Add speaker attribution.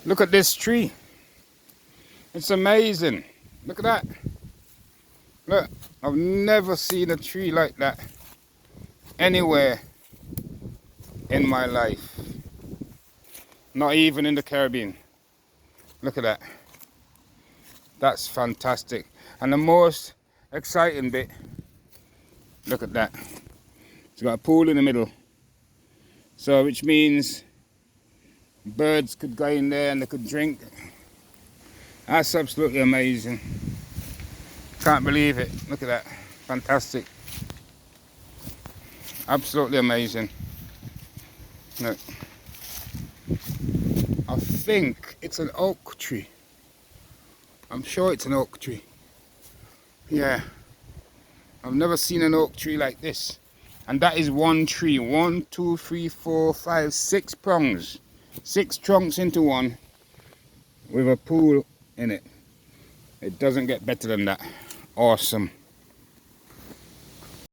Speaker 1: Look at this tree. It's amazing. Look at that. Look, I've never seen a tree like that anywhere in my life. Not even in the Caribbean. Look at that. That's fantastic. And the most exciting bit, look at that. It's got a pool in the middle. So which means birds could go in there and they could drink. That's absolutely amazing. Can't believe it. Look at that. Fantastic. Absolutely amazing. Look. I think it's an oak tree. I'm sure it's an oak tree. Yeah. I've never seen an oak tree like this. And that is one tree. 1, 2, 3, 4, 5, 6 prongs. 6 trunks into one with a pool in it. It doesn't get better than that. Awesome.